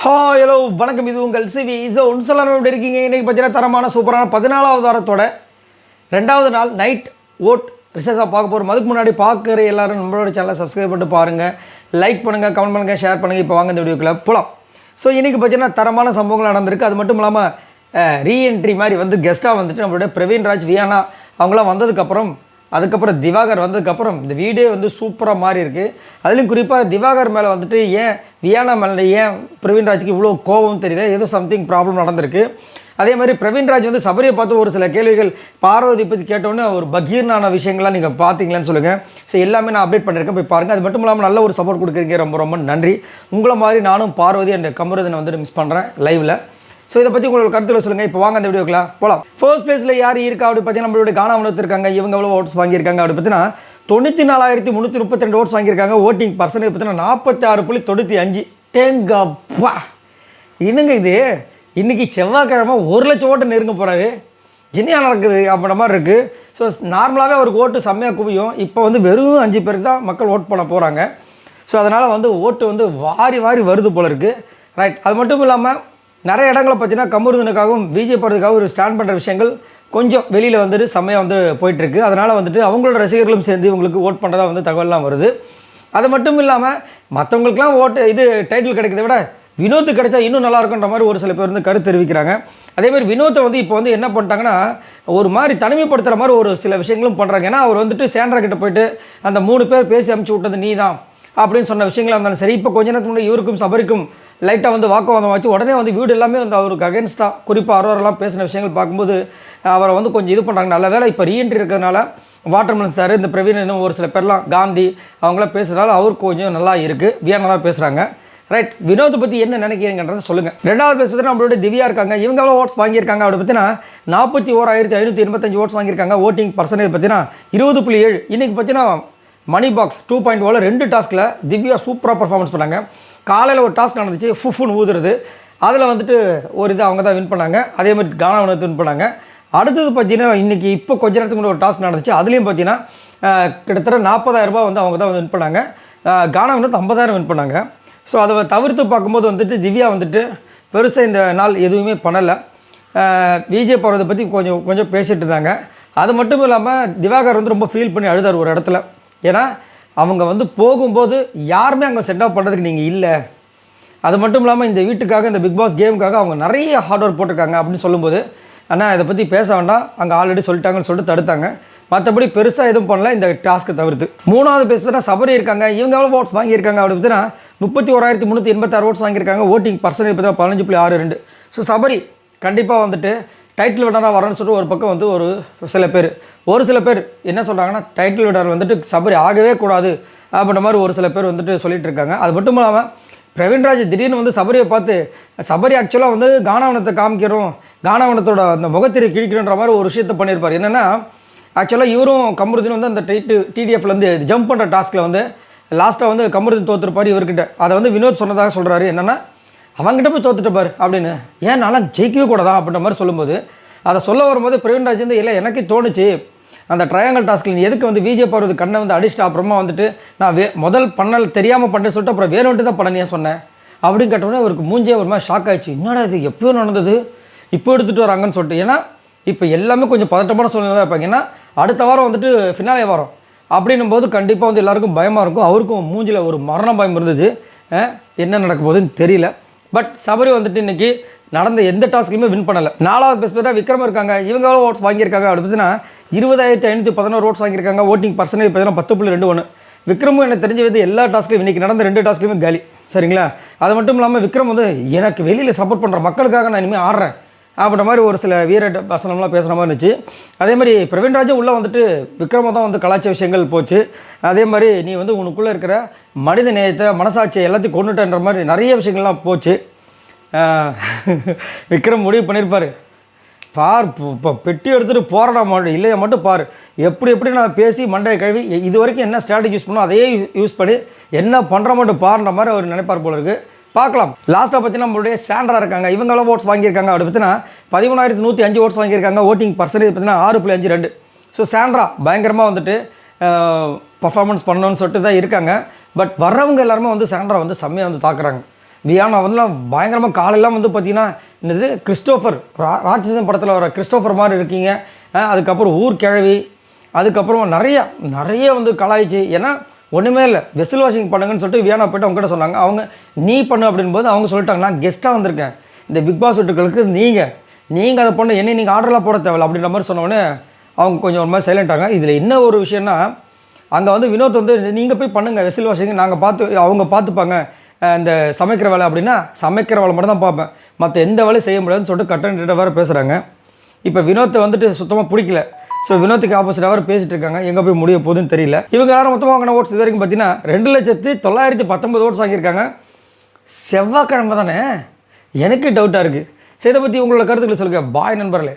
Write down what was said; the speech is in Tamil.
ஹலோ வணக்கம், இது உங்கள் சிவி. ஒன்சலான எப்படி இருக்கீங்க? இன்றைக்கி பார்த்தீங்கன்னா தரமான சூப்பரான 14வது வாரத்தோட 2வது நாள் நைட் ஓட் ரிசர்ச்சாக பார்க்க போகிறோம். அதுக்கு முன்னாடி பார்க்குற எல்லோரும் நம்மளோட சேனலை சப்ஸ்கிரைப் பண்ணிட்டு பாருங்கள், லைக் பண்ணுங்கள், கமெண்ட் பண்ணுங்கள், ஷேர் பண்ணுங்கள். இப்போ வாங்க இந்த வீடியோக்குள்ளே போகலாம். ஸோ இன்றைக்கி பார்த்தீங்கன்னா தரமான சம்பவங்கள் நடந்திருக்கு. அது மட்டும் இல்லாமல் ரீஎன்ட்ரி மாதிரி வந்து கெஸ்ட்டாக வந்துட்டு நம்மளுடைய பிரவீன்ராஜ், வியானா அவங்களாம் வந்ததுக்கப்புறம், அதுக்கப்புறம் திவாகர் வந்ததுக்கப்புறம் இந்த வீடியோ வந்து சூப்பராக மாறி இருக்குது. அதுலேயும் குறிப்பாக திவாகர் மேலே வந்துட்டு ஏன் வியானா மேலே ஏன் பிரவீன்ராஜுக்கு இவ்வளோ கோபம் தெரியல, ஏதோ சம்திங் ப்ராப்ளம் நடந்திருக்கு. அதே மாதிரி பிரவீன்ராஜ் வந்து சபரியை பார்த்து ஒரு சில கேள்விகள் பார்வதி பற்றி கேட்டோன்னே ஒரு பகீர்னான விஷயங்கள்லாம் நீங்கள் பார்த்தீங்களான்னு சொல்லுங்கள். ஸோ எல்லாமே நான் அப்டேட் பண்ணியிருக்கேன், போய் பாருங்கள். அது மட்டும் இல்லாமல் நல்ல ஒரு சப்போர்ட் கொடுக்குறீங்க, ரொம்ப ரொம்ப நன்றி. உங்களை மாதிரி நானும் பார்வதி அண்ட் கமருதனை வந்துட்டு மிஸ் பண்ணுறேன் லைவில். ஸோ இதை பற்றி உங்களோட கருத்தில் சொல்லுங்கள். இப்போ வாங்க அந்த வீடியோக்குள்ள போகலாம். ஃபர்ஸ்ட் பிளேஸில் யார் இருக்கா அப்படி பார்த்தீங்கன்னா நம்மளுடைய கானா இருக்காங்க. இவங்க எவ்வளோ ஓட்ஸ் வாங்கியிருக்காங்க அப்படி பார்த்தீங்கன்னா 94,332 ஓட்ஸ் வாங்கியிருக்காங்க. ஓட்டிங் பர்சன்டேஜ் பார்த்தீங்கன்னா 46.95. தேங்கப்பா இன்னுங்க இது இன்றைக்கி செவ்வாய்க்கிழமை 1,00,000 ஓட்டு நெருங்க போகிறாரு. என்னையா நடக்குது அப்படின்ற மாதிரி இருக்குது. ஸோ நார்மலாகவே அவருக்கு ஓட்டு செம்மையாக குவியும். இப்போ வந்து வெறும் 5 பேருக்கு தான் மக்கள் ஓட் பண்ண போகிறாங்க. ஸோ அதனால் வந்து ஓட்டு வந்து வாரி வாரி வருது போல இருக்குது. ரைட். அது மட்டும் இல்லாமல் நிறைய இடங்களை பார்த்தீங்கன்னா கமருதனுக்காகவும் பிஜேபி போகிறதுக்காகவும் ஒரு ஸ்டாண்ட் பண்ணுற விஷயங்கள் கொஞ்சம் வெளியில் வந்துட்டு செம்மையாக வந்து போயிட்டுருக்கு. அதனால் வந்துட்டு அவங்களோட ரசிகர்களும் சேர்ந்து இவங்களுக்கு ஓட் பண்ணுறதா வந்து தகவல்லாம் வருது. அது மட்டும் இல்லாமல் மற்றவங்களுக்குலாம் ஓட்டு இது டைட்டில் கிடைக்கிறத விட வினோத்து கிடைச்சா இன்னும் நல்லாயிருக்குன்ற மாதிரி ஒரு சில பேர் வந்து கருத்து தெரிவிக்கிறாங்க. அதேமாதிரி வினோத்தை வந்து இப்போ வந்து என்ன பண்ணிட்டாங்கன்னா ஒரு மாதிரி தனிமைப்படுத்துகிற மாதிரி ஒரு சில விஷயங்களும் பண்ணுறாங்க. ஏன்னா அவர் வந்துட்டு சேண்ட்ரா கிட்ட போயிட்டு அந்த 3 பேர் பேசி அனுப்பிச்சி விட்டது நீ தான் அப்படின்னு சொன்ன விஷயங்களாக இருந்தாலும் சரி. இப்போ கொஞ்ச நேரத்துக்கு முன்னாடி இவருக்கும் சபரிக்கும் லைட்டாக வந்து வாக்குவாதம் வச்சு உடனே வந்து வீடு எல்லாமே வந்து அவருக்கு அகேன்ஸ்டாக குறிப்பாக அரோரெல்லாம் பேசின விஷயங்கள் பார்க்கும்போது அவரை வந்து கொஞ்சம் இது பண்ணுறாங்க. நல்ல வேலை இப்போ ரீஎன்ட்ரி இருக்கிறதுனால வாட்டர்மெலன் சார், இந்த பிரவீன், இன்னும் ஒரு சில பேர்லாம் காந்தி அவங்களாம் பேசுகிறதால அவருக்கு கொஞ்சம் நல்லா இருக்குது. வியானா பேசுகிறாங்க. ரைட். வினோத்தை பற்றி என்ன நினைக்கிறீங்கன்றதை சொல்லுங்கள். 2வது பேச பற்றி நம்மளோட திவ்யா இருக்காங்க. இவங்க எவ்வளோ ஓட்ஸ் வாங்கியிருக்காங்க அப்படி பார்த்தீங்கன்னா 41,585 ஓட்ஸ் வாங்கியிருக்காங்க. ஓட்டிங் பர்சன்டேஜ் பார்த்தீங்கன்னா 20.7. இன்றைக்கி பார்த்தீங்கன்னா மணி பாக்ஸ் 2.0 2 டாஸ்கில் திவ்யா சூப்பராக பர்ஃபார்மன்ஸ் பண்ணாங்க. காலையில் ஒரு டாஸ்க் நடந்துச்சு, ஃபுஃபுன்னு ஊதுறது. அதில் வந்துட்டு ஒரு இது அவங்க தான் வின் பண்ணாங்க. அதே மாதிரி கானா வின் பண்ணாங்க. அடுத்தது பார்த்தீங்கன்னா இன்றைக்கி இப்போ கொஞ்ச நேரத்துக்கு முன்னாடி ஒரு டாஸ்க் நடந்துச்சு. அதுலேயும் பார்த்தீங்கன்னா கிட்டத்தட்ட 40,000 ரூபாய் வந்து அவங்க தான் வந்து வின் பண்ணாங்க. கானா 50,000 வின் பண்ணாங்க. ஸோ அதை தவிர்த்து பார்க்கும்போது வந்துட்டு திவ்யா வந்துட்டு பெருசாக இந்த நாள் எதுவுமே பண்ணலை. பிஜேபி போகிறத பற்றி கொஞ்சம் பேசிகிட்டு இருந்தாங்க. அது மட்டும் இல்லாமல் திவாகர் வந்து ரொம்ப ஃபீல் பண்ணி அழுதார் ஒரு இடத்துல. ஏன்னா அவங்க வந்து போகும்போது யாருமே அங்கே செட் ஆஃப் பண்ணுறதுக்கு நீங்கள் இல்லை. அது மட்டும் இல்லாமல் இந்த வீட்டுக்காக, இந்த பிக் பாஸ் கேமுக்காக அவங்க நிறைய ஹார்ட் ஒர்க் போட்டிருக்காங்க அப்படின்னு சொல்லும்போது, ஆனால் இதை பற்றி பேச வேண்டாம், அங்கே ஆல்ரெடி சொல்லிட்டாங்கன்னு சொல்லிட்டு தடுத்தாங்க. மற்றபடி பெருசாக எதுவும் பண்ணல இந்த டாஸ்க்கை தவிர்த்து. 3வது பேசுனா சபரி இருக்காங்க. இவங்க எவ்வளோ ஓட்ஸ் வாங்கியிருக்காங்க அப்படி பார்த்தீங்கன்னா 31,386 ஓட்ஸ் வாங்கியிருக்காங்க. ஓட்டிங் பர்சன்டேஜ் பார்த்தீங்கன்னா 15.62. ஸோ சபரி கண்டிப்பாக வந்துட்டு டைட்டில் வினராக வரணும்னு சொல்லிட்டு ஒரு பக்கம் வந்து ஒரு சில பேர் என்ன சொல்கிறாங்கன்னா டைட்டில் வினர் வந்துட்டு சபரி ஆகவே கூடாது அப்படின்ற மாதிரி ஒரு சில பேர் வந்துட்டு சொல்லிட்டு இருக்காங்க. அது மட்டும் இல்லாமல் பிரவீன்ராஜ் திடீர்னு வந்து சபரியை பார்த்து சபரி ஆக்சுவலாக வந்து கானாவனத்தை காமிக்கிறோம், கானாவனத்தோட அந்த முகத்திரை கிழிக்கிறன்ற மாதிரி ஒரு விஷயத்தை பண்ணியிருப்பார். என்னென்னா ஆக்சுவலாக இவரும் கமருதீன் வந்து அந்த டிடிஎஃப்லேருந்து ஜம்ப் பண்ணுற டாஸ்கில் வந்து லாஸ்ட்டாக வந்து கமருதீன் தோற்றுருப்பார் இவர்கிட்ட. அதை வந்து வினோத் சொன்னதாக சொல்கிறாரு. என்னென்னா அவங்ககிட்ட போய் தோத்துட்டுப்பார் அப்படின்னு, ஏன் நான்லாம் ஜெயிக்கவே கூடாதா அப்படின்ற மாதிரி சொல்லும்போது, அதை சொல்ல வரும்போது பிரவீன்ராஜ் வந்து இல்லை எனக்கு தோணுச்சு அந்த ட்ரையாங்கல் டாஸ்கில் எதுக்கு வந்து விஜய் பார்வதி கண்ணை வந்து அடிச்சுட்டு அப்புறமா வந்துட்டு நான் முதல் பண்ணல் தெரியாமல் பண்ணேன்னு சொல்லிட்டு அப்புறம் வேணுன்ட்டு தான் பண்ண ஏன் சொன்னேன் அப்படின்னு கேட்டோன்னே அவருக்கு மூஞ்சே ஒரு மாதிரி ஷாக் ஆகிடுச்சு. என்னடா இது எப்போயோ நடந்தது இப்போ எடுத்துகிட்டு வராங்கன்னு சொல்லிட்டு. ஏன்னா இப்போ எல்லாமே கொஞ்சம் பதட்டமான சூழ்நிலை தான் இருப்பாங்க. ஏன்னா அடுத்த வாரம் வந்துட்டு ஃபினாலே வாரம் அப்படின்னும் போது கண்டிப்பாக வந்து எல்லாருக்கும் பயமாக இருக்கும். அவருக்கும் மூஞ்சில் ஒரு மரண பயம் இருந்துச்சு. என்ன நடக்க போகுதுன்னு தெரியல. பட் சபரி வந்துட்டு இன்றைக்கி நடந்த எந்த டாஸ்க்லையுமே வின் பண்ணலை. 4வது பெஸ்ட் பேராக விக்ரம் இருக்காங்க. இவங்க எவ்வளோ ஓட்ஸ் வாங்கியிருக்காங்க அப்படி பார்த்தீங்கன்னா 20,511 ஓட்ஸ் வாங்கியிருக்காங்க. ஓட்டிங் பர்சன்டேஜ் பார்த்தீங்கன்னா 10.21. விக்ரமும் எனக்கு தெரிஞ்ச வந்து எல்லா டாஸ்க்லையும் இன்றைக்கி நடந்த 2 டாஸ்க்லையுமே காலி. சரிங்களா? அது மட்டும் இல்லாமல் விக்ரம் வந்து எனக்கு வெளியில் சப்போர்ட் பண்ணுற மக்களுக்காக நான் இனிமேல் ஆடுறேன் அப்படின்ற மாதிரி ஒரு சில வீர வசனம்லாம் பேசுகிற மாதிரி இருந்துச்சு. அதே மாதிரி பிரவீன்ராஜும் உள்ளே வந்துட்டு விக்ரம தான் வந்து கலாச்சார விஷயங்கள் போச்சு. அதே மாதிரி நீ வந்து உனக்குள்ளே இருக்கிற மனித நேயத்தை, மனசாட்சியை எல்லாத்தையும் கொண்டுட்டன்ற மாதிரி நிறைய விஷயங்கள்லாம் போச்சு. விக்ரம் முடிவு பண்ணியிருப்பார், பார் இப்போ பெட்டி எடுத்துகிட்டு போராட மாட்டேன் இல்லையா மட்டும் பார், எப்படி நான் பேசி மண்டையை கழுவி இது வரைக்கும் என்ன ஸ்ட்ராட்டஜி யூஸ் பண்ணோம் அதையே யூஸ் பண்ணி என்ன பண்ணுற மட்டும் பாருன்ற மாதிரி அவர் நினைப்பார் போல இருக்குது. பார்க்கலாம். லாஸ்ட்டாக பார்த்தீங்கன்னா நம்மளுடைய சாண்ட்ரா இருக்காங்க. இவங்க எவ்வளோ ஓட்ஸ் வாங்கியிருக்காங்க அப்படி பார்த்தீங்கன்னா 13,105 ஓட்ஸ் வாங்கியிருக்காங்க. ஓட்டிங் பர்சன்டேஜ் பார்த்தீங்கன்னா 6.52. ஸோ சாண்ட்ரா பயங்கரமாக வந்துட்டு பர்ஃபார்மன்ஸ் பண்ணணும்னு சொல்லிட்டு தான் இருக்காங்க. பட் வர்றவங்க எல்லாருமே வந்து சாண்ட்ரா வந்து செம்மையாக வந்து தாக்குறாங்க. வியானா வந்து பயங்கரமாக காலையெல்லாம் வந்து பார்த்தீங்கன்னா என்னது கிறிஸ்டோஃபர் ராட்சசன் படத்தில் வர கிறிஸ்டோஃபர் மாதிரி இருக்கீங்க. அதுக்கப்புறம் ஊர் கிழவி, அதுக்கப்புறமா நிறைய வந்து கலாய்ச்சி. ஏன்னா ஒன்றுமே இல்லை, வெஸ்ஸல் வாஷிங் பண்ணுங்கன்னு சொல்லிட்டு வியானா போய்ட்டு அவங்ககிட்ட சொன்னாங்க. அவங்க நீ பண்ணு அப்படின்போது அவங்க சொல்லிட்டாங்க, நான் கெஸ்ட்டாக வந்திருக்கேன் இந்த பிக் பாஸ் வீட்டுகளுக்கு, நீங்கள் அதை பண்ண என்னை நீங்கள் ஆர்டர்லாம் போட தேவையில்ல அப்படின்ற மாதிரி சொன்னோடனே அவங்க கொஞ்சம் ஒரு மாதிரி சைலண்டாங்க. இதில் என்ன ஒரு விஷயம்னா, அங்கே வந்து வினோத் வந்து நீங்கள் போய் பண்ணுங்கள் வெஸ்ஸல் வாஷிங், அவங்க பார்த்துப்பாங்க இந்த சமைக்கிற வேலை அப்படின்னா, சமைக்கிற வேலை மட்டும் தான் பார்ப்பேன், மற்ற எந்த வேலையும் செய்ய முடியாதுன்னு சொல்லிட்டு கட்டன்கிட்ட வேறு பேசுகிறாங்க. இப்போ வினோத்தை வந்துட்டு சுத்தமாக பிடிக்கல. ஸோ வினோத்துக்கு ஆப்போசிட்டாக வேறு பேசிகிட்டு இருக்காங்க. எங்கே போய் முடிய போகுதுன்னு தெரியல. இவங்க யாரும் மொத்தமாக வாங்கின ஓட்ஸ் இது வரைக்கும் பார்த்தீங்கன்னா 2,919 ஓட்ஸ் வாங்கியிருக்காங்க. செவ்வாய்க்கிழமை தானே, எனக்கு டவுட்டாக இருக்குது. சரி, இதை பற்றி உங்களோட கருத்துக்களை சொல்லுங்கள். பாய் நண்பர்களே.